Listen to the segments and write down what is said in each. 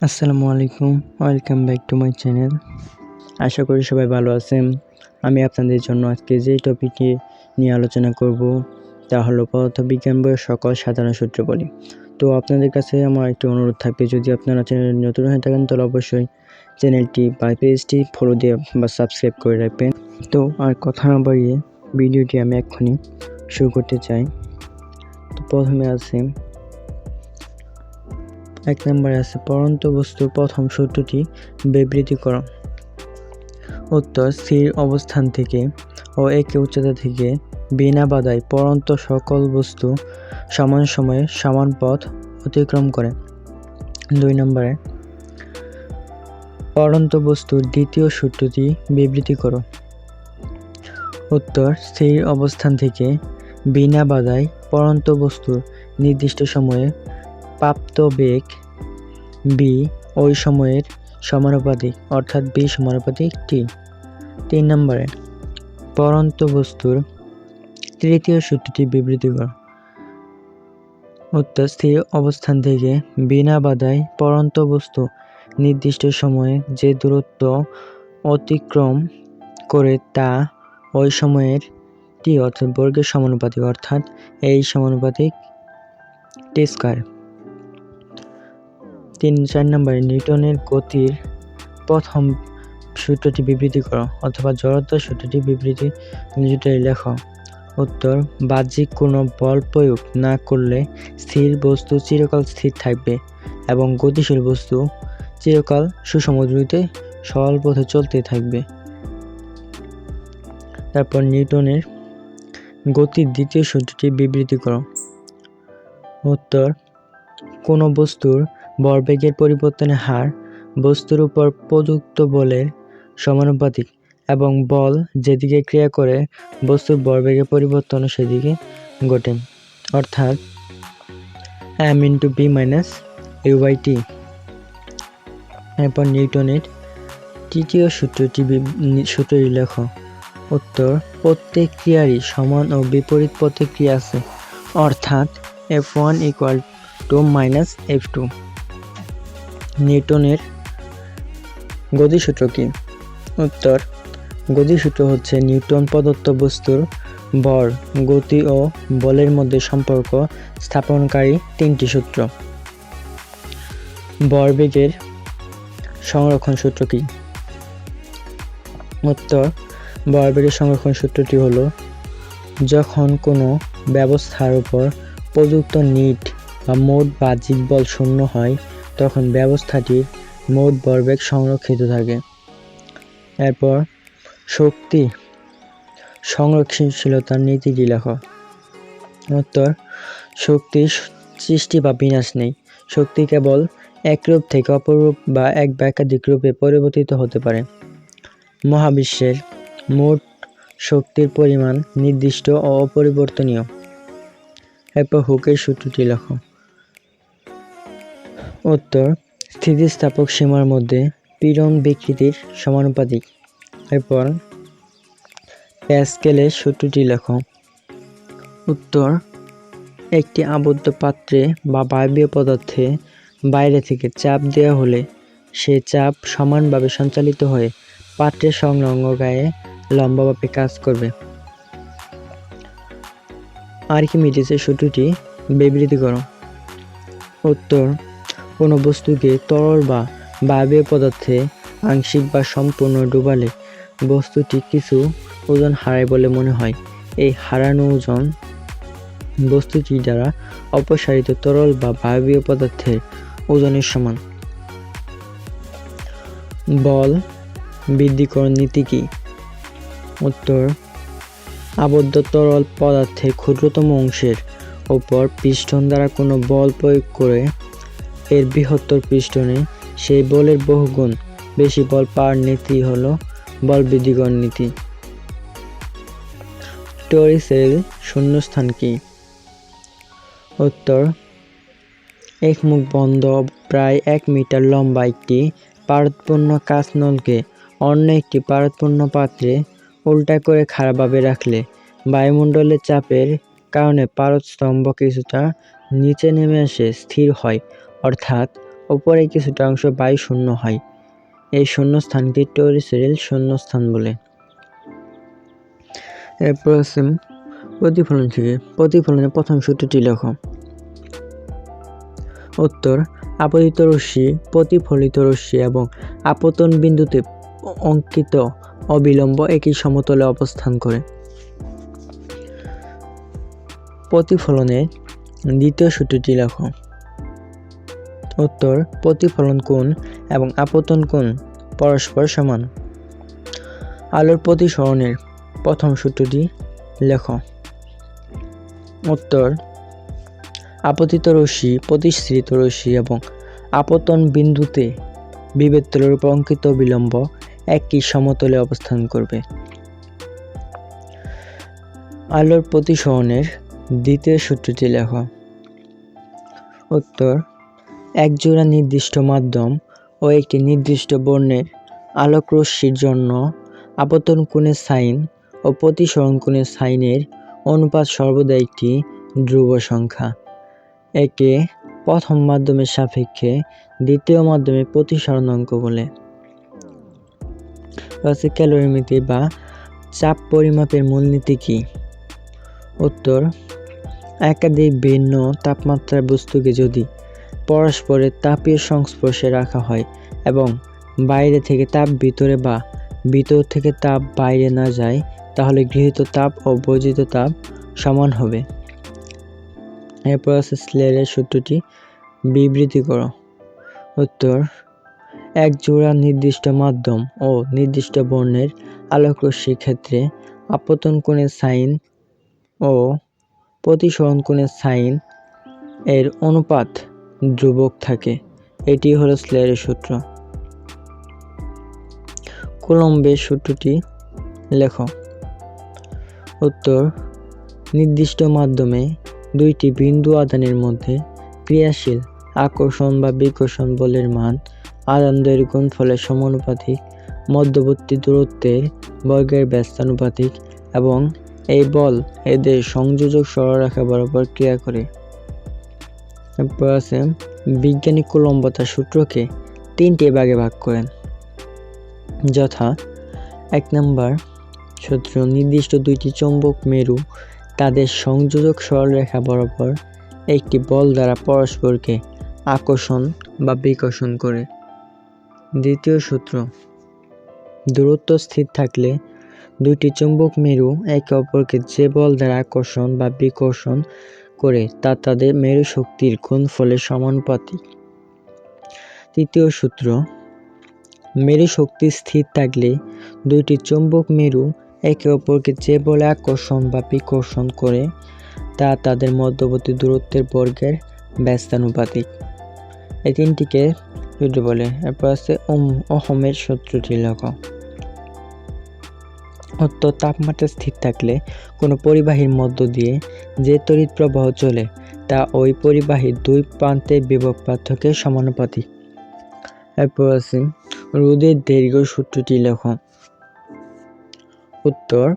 আসসালামু আলাইকুম, welcome back to my channel. আশা করি সবাই ভালো আছেন। আমি আপনাদের জন্য আজকে যে টপিকটি নিয়ে আলোচনা করব তা হলো পদার্থবিজ্ঞান বইয়ের সকল সাধারণ সূত্রাবলী। তো আপনাদের কাছে আমার একটি অনুরোধ থাকবে, যদি আপনারা চ্যানেলে নতুন হয়ে থাকেন তাহলে অবশ্যই চ্যানেলটি বা পেজটি ফলো দিয়ে বা সাবস্ক্রাইব করে রাখবেন। তো আর কথা না বাড়িয়ে ভিডিওটি আমি এক্ষুনি শুরু করতে চাই। তো প্রথমে আছে 1 নম্বরে আছে পড়ন্ত বস্তুর প্রথম সূত্রটি বিবৃতি করো। উত্তর, স্থির অবস্থান থেকে ও একই উচ্চতা থেকে বিনা বাধায় পড়ন্ত সকল বস্তু সমান সময়ে সমান পথ অতিক্রম করে। 2 নম্বরে পড়ন্ত বস্তুর দ্বিতীয় সূত্রটি বিবৃতি করো। উত্তর, স্থির অবস্থান থেকে বিনা বাধায় পড়ন্ত বস্তুর নির্দিষ্ট সময়ে প্রাপ্ত বেগ বি ওই সময়ের সমানুপাতিক, অর্থাৎ বি সমানুপাতিক টি। 3 নম্বরে পড়ন্ত বস্তুর তৃতীয় সূত্রটি বিবৃতি করো। উত্তর, স্থির অবস্থান থেকে বিনা বাধায় পড়ন্ত বস্তু নির্দিষ্ট সময়ে যে দূরত্ব অতিক্রম করে তা ওই সময়ের টি অর্থাৎ বর্গের সমানুপাতিক, অর্থাৎ এই সমানুপাতিক টি স্কয়ার। 4 নম্বরে নিউটনের গতির প্রথম সূত্রটি বিবৃতি করো, অথবা জড়তার সূত্রটি বিবৃতি লেখো। উত্তর, বাহ্যিক কোনো বল প্রয়োগ না করলে স্থির বস্তু চিরকাল স্থির থাকবে এবং গতিশীল বস্তু চিরকাল সুষম গতিতে সরল পথে চলতে থাকবে। তারপর নিউটনের গতির দ্বিতীয় সূত্রটি বিবৃতি করো। উত্তর, কোনো বস্তুর ভরবেগের পরিবর্তনের হার বস্তুর উপর প্রযুক্ত বলের সমানুপাতিক এবং বল যেদিকে ক্রিয়া করে বস্তুর ভরবেগের পরিবর্তন সেদিকে ঘটে, অর্থাৎ m × b - u/t। এরপর নিউটনের তৃতীয় সূত্রটি লেখো। উত্তর, প্রত্যেক ক্রিয়ারই সমান ও বিপরীত প্রতিক্রিয়া আছে, অর্থাৎ F1 = F2। নিউটনের গতিসূত্র কি? উত্তর, গতিসূত্র হচ্ছে নিউটন প্রদত্ত বস্তুর ভর, গতি ও বলের মধ্যে সম্পর্ক স্থাপনকারী 3টি সূত্র। ভরবেগের সংরক্ষণ সূত্র কি? উত্তর, ভরবেগের সংরক্ষণ সূত্রটি হলো, যখন কোনো ব্যবস্থার উপর প্রযুক্ত নিট বা মোট বাহ্যিক বল শূন্য হয় তখন ব্যবস্থাটির মোট ভরবেগ সংরক্ষিত থাকে। এরপর শক্তি সংরক্ষণশীলতার নীতিটি লেখো। উত্তর, শক্তির সৃষ্টি বা বিনাশ নেই। শক্তি কেবল এক রূপ থেকে অপর রূপ বা এক বা একাধিক রূপে পরিবর্তিত হতে পারে। মহাবিশ্বের মোট শক্তির পরিমাণ নির্দিষ্ট ও অপরিবর্তনীয়। এরপর হুকের সূত্রটি লেখো। উত্তর, স্থিতিস্থাপক সীমার মধ্যে পীড়ন বিকৃতির সমানুপাতিক। এরপর প্যাসকেলের সূত্রটি লেখো। উত্তর, একটি আবদ্ধ পাত্রে বা বায়বীয় পদার্থে বাইরে থেকে চাপ দেওয়া হলে সে চাপ সমানভাবে সঞ্চালিত হয়ে পাত্রের সংলগ্ন গায়ে লম্বভাবে কাজ করবে। আর্কিমিডিসের সূত্রটি বিবৃতি করো। উত্তর, কোনো বস্তুকে তরল বা বায়বীয় পদার্থে আংশিক বা সম্পূর্ণ ডুবালে বস্তুটি কিছু ওজন হারায় বলে মনে হয়। এই হারানো ওজন বস্তুটি দ্বারা অপসারিত তরল বা বায়বীয় পদার্থের ওজনের সমান। বল বৃদ্ধিকরণ নীতি কি? উত্তর, আবদ্ধ তরল পদার্থের ক্ষুদ্রতম অংশের ওপর পিস্টন দ্বারা কোনো বল প্রয়োগ করে এর বৃহত্তর পিস্টনে সেই বলের বহুগুণ বেশি বল পাওয়ার নীতি হলো বল বৃদ্ধিকরণ নীতি। টরিসের শূন্যস্থান কি? উত্তর, একমুখ বন্ধ প্রায় 1 মিটার লম্বা একটি পারদপূর্ণ কাঁচ নলকে অন্য একটি পারদপূর্ণ পাত্রে উল্টা করে খাড়াভাবে রাখলে বায়ুমণ্ডলের চাপের কারণে পারদ স্তম্ভ কিছুটা নিচে নেমে এসে স্থির হয়, অর্থাৎ উপরে কিছুটা অংশ বায়ু শূন্য হয়। এই শূন্যস্থানকে টেরিটোরিয়াল শূন্যস্থান বলে। এরপর আছে প্রতিফলন থেকে। প্রতিফলনের প্রথম সূত্রটি লেখো। উত্তর, আপতিত রশ্মি, প্রতিফলিত রশ্মি এবং আপতন বিন্দুতে অঙ্কিত অবিলম্ব একই সমতলে অবস্থান করে। প্রতিফলনের দ্বিতীয় সূত্রটি লেখো। উত্তর, প্রতিফলন কোণ এবং আপতন কোণ পরস্পর সমান। আলোর প্রতিসরণের প্রথম সূত্রটি লেখো। উত্তর, আপতিত রশ্মি, প্রতিসৃত রশ্মি এবং আপতন বিন্দুতে বিভেদতলের উপর অঙ্কিত বিলম্ব একই সমতলে অবস্থান করবে। আলোর প্রতিসরণের দ্বিতীয় সূত্রটি লেখো। উত্তর, একজোড়া নির্দিষ্ট মাধ্যম ও একটি নির্দিষ্ট বর্ণের আলোক রশ্মির জন্য আপতন কোণের সাইন ও প্রতিসরণ কোণের সাইনের অনুপাত সর্বদা একটি ধ্রুব সংখ্যা। একে প্রথম মাধ্যমের সাপেক্ষে দ্বিতীয় মাধ্যমের প্রতিসরণাঙ্ক বলে। ক্যালোরিমিতি বা চাপ পরিমাপের মূলনীতি কি? উত্তর, একাধিক ভিন্ন তাপমাত্রার বস্তুকে যদি পরস্পরের তাপীয় সংস্পর্শে রাখা হয় এবং বাইরে থেকে তাপ ভিতরে বা ভিতর থেকে তাপ বাইরে না যায়, তাহলে গৃহীত তাপ ও বর্জিত তাপ সমান হবে। এরপর আছে স্লেরের সূত্রটি বিবৃতি করো। উত্তর, এক জোড়া নির্দিষ্ট মাধ্যম ও নির্দিষ্ট বর্ণের আলোক রশ্মির ক্ষেত্রে আপতন কোণের সাইন ও প্রতিসরণ কোণের সাইন এর অনুপাত ধ্রুবক থাকে। এটি হলো স্লেরের সূত্র। কুলম্বের সূত্রটি লেখো। উত্তর, নির্দিষ্ট মাধ্যমে দুইটি বিন্দু আধানের মধ্যে ক্রিয়াশীল আকর্ষণ বা বিকর্ষণ বলের মান আধান দৈর্ঘ্যের গুণফলের সমানুপাতিক, মধ্যবর্তী দূরত্বের বর্গের ব্যস্তানুপাতিক এবং এই বল এদের সংযোজক সরলরেখা বরাবর ক্রিয়া করে। এরপর আছে বিজ্ঞানী কুলম্ব তার সূত্রকে তিনটি ভাগে ভাগ করেন, যথা 1 নম্বর সূত্র, নির্দিষ্ট দুইটি চৌম্বক মেরু তাদের সংযোজক সরলরেখা বরাবর একটি বল দ্বারা পরস্পরকে আকর্ষণ বা বিকর্ষণ করে। দ্বিতীয় সূত্র, দূরত্ব স্থির থাকলে দুইটি চৌম্বক মেরু একে অপরকে যে বল দ্বারা আকর্ষণ বা বিকর্ষণ করে তা তাদের মেরু শক্তির গুণফলের সমানুপাতিক। তৃতীয় সূত্র, মেরু শক্তি স্থির থাকলে দুইটি চৌম্বক মেরু একে অপরকে যে বলে আকর্ষণ বা বিকর্ষণ করে তা তাদের মধ্যবর্তী দূরত্বের বর্গের ব্যস্তানুপাতিক। এই তিনটিকে সূত্র বলে। এরপর আছে ওহমের সূত্রটি লেখো। উত্তর, তাপমাত্রা স্থির থাকলে কোনো পরিবাহীর মধ্য দিয়ে যে তড়িৎ প্রবাহ চলে তা ওই পরিবাহীর দুই প্রান্তের বিভব পার্থক্যের সমানুপাতিক। এরপর আছে রোধের দৈর্ঘ্য সূত্রটি লেখো। উত্তর,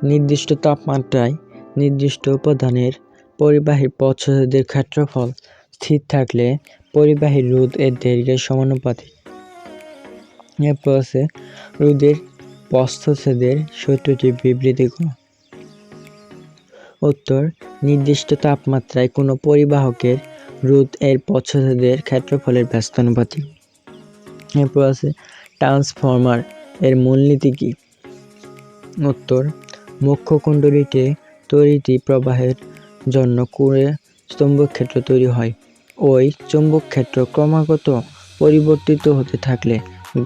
নির্দিষ্ট তাপমাত্রায় নির্দিষ্ট উপাদানের পরিবাহীর প্রচ্ছদের ক্ষেত্রফল স্থির থাকলে পরিবাহীর রোধ এর দৈর্ঘ্যের সমানুপাতিক। এরপর আছে রোধের প্রস্থচ্ছেদের সূত্রটি বিবৃতি করো। উত্তর, নির্দিষ্ট তাপমাত্রায় কোনো পরিবাহকের রোধ এর প্রচ্ছদের ক্ষেত্রফলের ব্যস্তানুপাতিক। এরপর আছে ট্রান্সফর্মার এর মূলনীতি কি? উত্তর, মুখ্য কুণ্ডলীতে তড়িৎ প্রবাহের জন্য কোরে চৌম্বক ক্ষেত্র তৈরি হয়। ওই চৌম্বক ক্ষেত্র ক্রমাগত পরিবর্তিত হতে থাকলে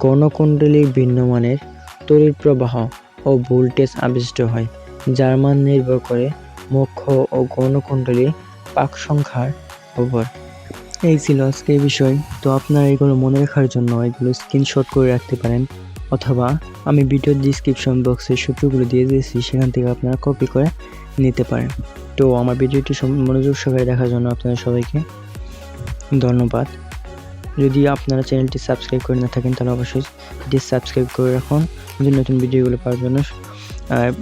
গণকুণ্ডলীর ভিন্ন মানের তড়িৎ প্রবাহ ও ভোল্টেজ আবিষ্ট হয়, যার মান নির্ভর করে মুখ্য ও গণকুণ্ডলীর পাক সংখ্যার উপর। এই ছিল আজকের বিষয়। তো আপনারা এগুলো মনে রাখার জন্য এগুলো স্ক্রিনশট করে রাখতে পারেন, অথবা আমি ভিডিওর ডিসক্রিপশন বক্সে সূত্রগুলো দিয়ে দিয়েছি, সেখান থেকে আপনারা কপি করে নিতে পারেন। তো আমার ভিডিওটি মনোযোগ সহকারে দেখার জন্য আপনাদের সবাইকে ধন্যবাদ। যদি আপনারা চ্যানেলটি সাবস্ক্রাইব করে না থাকেন তাহলে অবশ্যই এটি সাবস্ক্রাইব করে রাখুন নতুন নতুন ভিডিওগুলো পাওয়ার জন্য,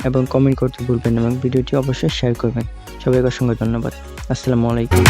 এবং কমেন্ট করতে ভুলবেন না এবং ভিডিওটি অবশ্যই শেয়ার করবেন। সবাইকে অসংখ্য ধন্যবাদ। আসসালামু আলাইকুম।